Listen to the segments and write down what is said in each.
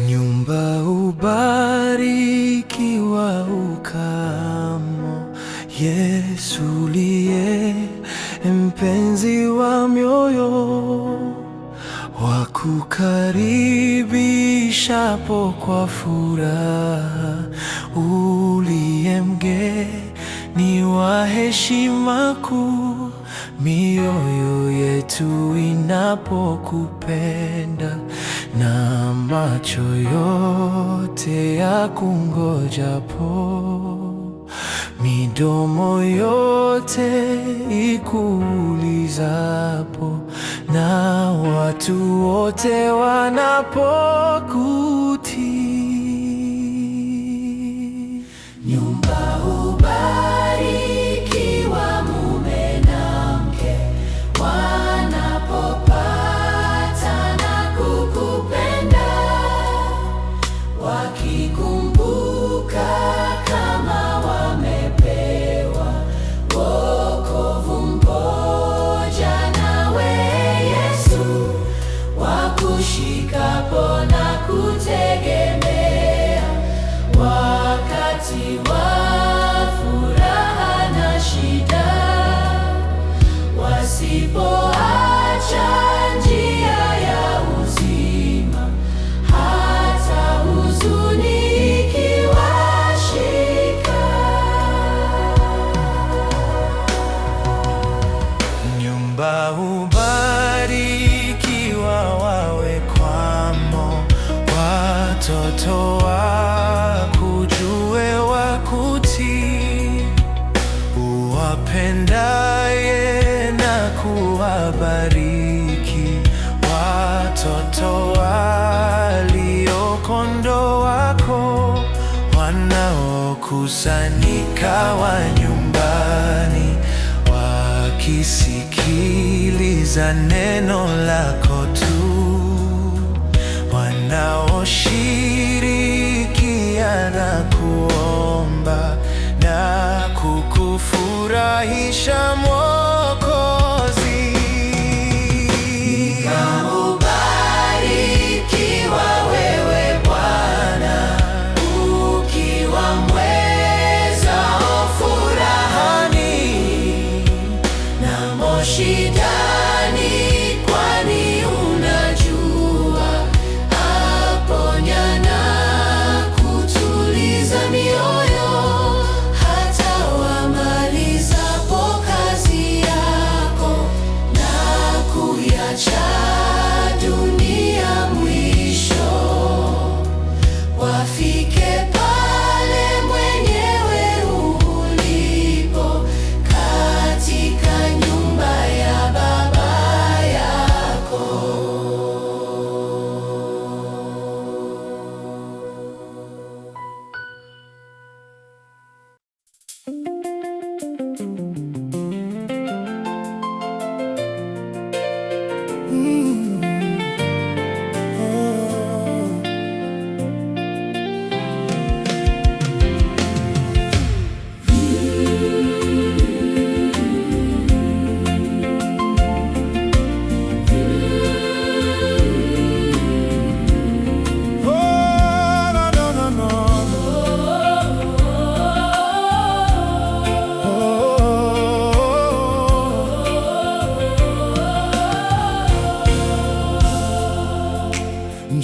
Nyumba ubarikiwa ukamo, Yesu liye mpenzi wa mioyo, wakukaribishapo kwa furaha, uliye mgeni wa heshima kuu, mioyo yetu inapokupenda na macho yote ya kungojapo, midomo yote ikuulizapo, na watu wote wanapokutii. Nyumba hubarikiwa mume na mke wanapopata na kukupenda, wakikumbuka kama wamepewa wokovu mmoja nawe Yesu, wakushikapo na kutegemea wakati wa furaha na shida, wasipoacha njia ya uzima, hata huzuni ikiwashika. Nyumba hubarikiwa wawekwamo watoto wakujue, wakutii, uwapendaye na kuwabariki watoto walio-kondoo wako, wanaokusanyika wa nyumbani, wakisikiliza neno lako tu, wanaoshirikiana kuomba na kukufurahisha Mwokozi. Ubarikiwa wewe Bwana, ukiwa mweza furahani na shidani, kwani unajua aponya na kutuliza mioyo, hata wamalizapo kazi yako na kuiacha dunia mwisho, wafike pale mwenyewe ulipo, katika nyumba ya Baba yako.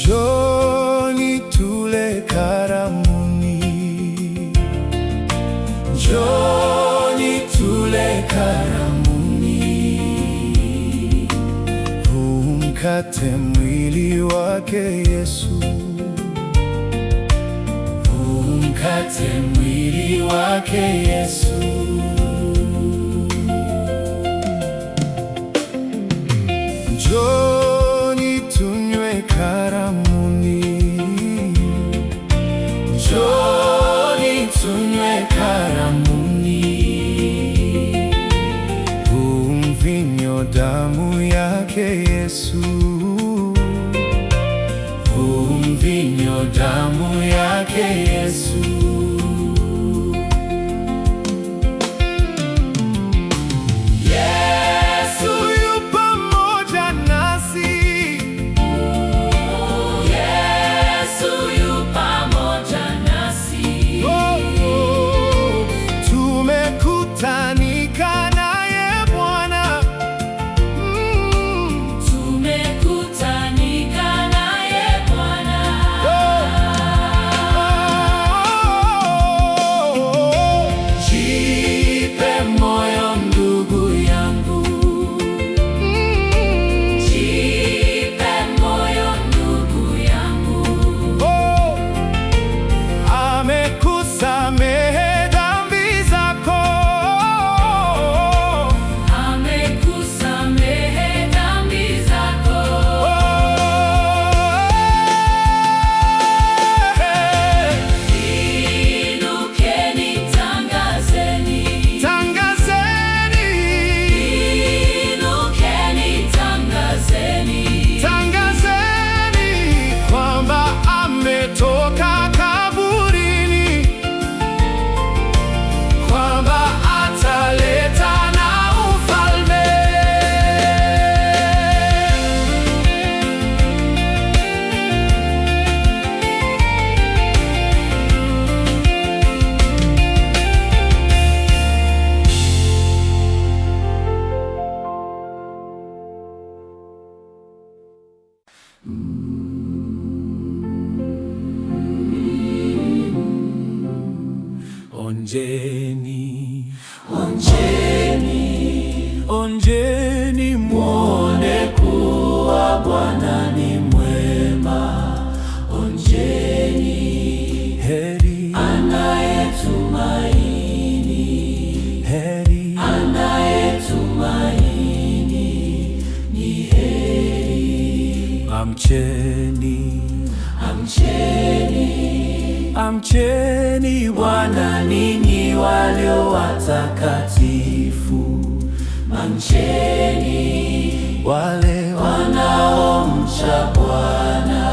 Njoni tule karamuni, njoni tule karamuni, huu mkate mwili wake Yesu, huu mkate mwili wake Yesu. Njoni tunywe karamuni, njoni tunywe karamuni, huu mvinyo damu yake Yesu, huu mvinyo, damu yake Yesu. Onjeni, onjeni, onjeni muone kuwa Bwana ni mwema. Onjeni, heri anayetumaini, heri anayetumaini, ni heri. Amcheni, amcheni, amcheni Bwana ninyi walio watakatifu. Amcheni wale wanaomcha Bwana,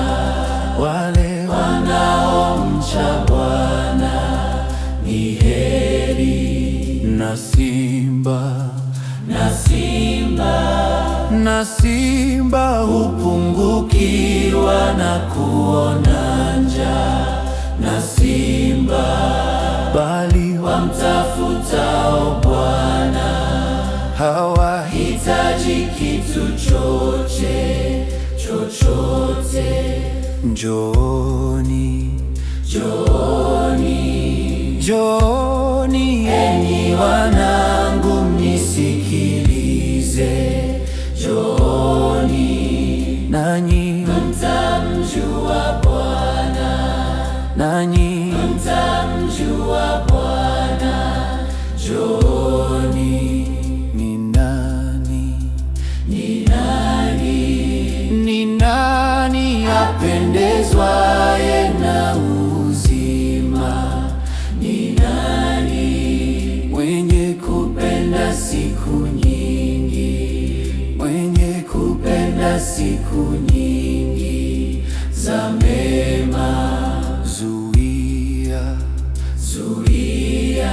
wale wanaomcha Bwana, ni heri. Na simba, na simba, na simba hupungukiwa na kuona njaa, na simba bali wamtafutao Bwana hawahitaji kitu chochote. Njooni, njooni, njooni enyi wanangu mnisikilize. Njooni nanyi mtamjua Bwana, nanyi mtamjua Bwana. Njooni. Ni nani, ni nani, ni nani apendezwaye na uzima? Ni nani mwenye kupenda siku nyingi, mwenye kupenda siku nyingi za mema? Zuia, zuia,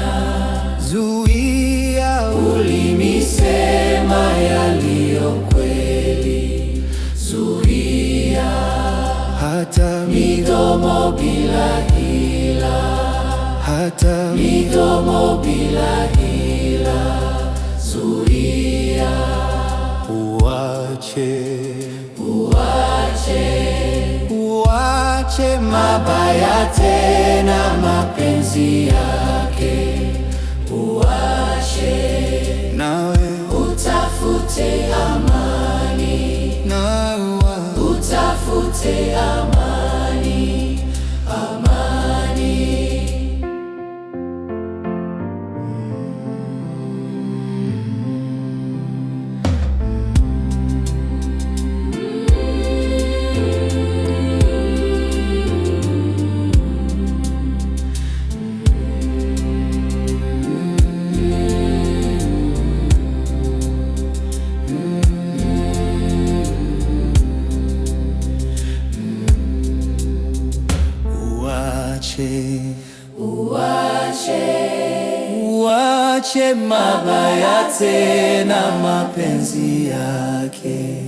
zuia ulimi sema yaliyo kweli. Zuia hata midomo bila hila, hata midomo bila hila. Zuia, uache, uache, uache mabaya tena mapenzi yake. Uache nawe utafute amani, nawe utafute amani, amani. uache mabaya tena mapenzi yake,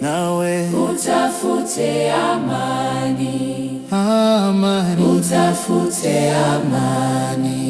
nawe utafute amani, amani, utafute amani.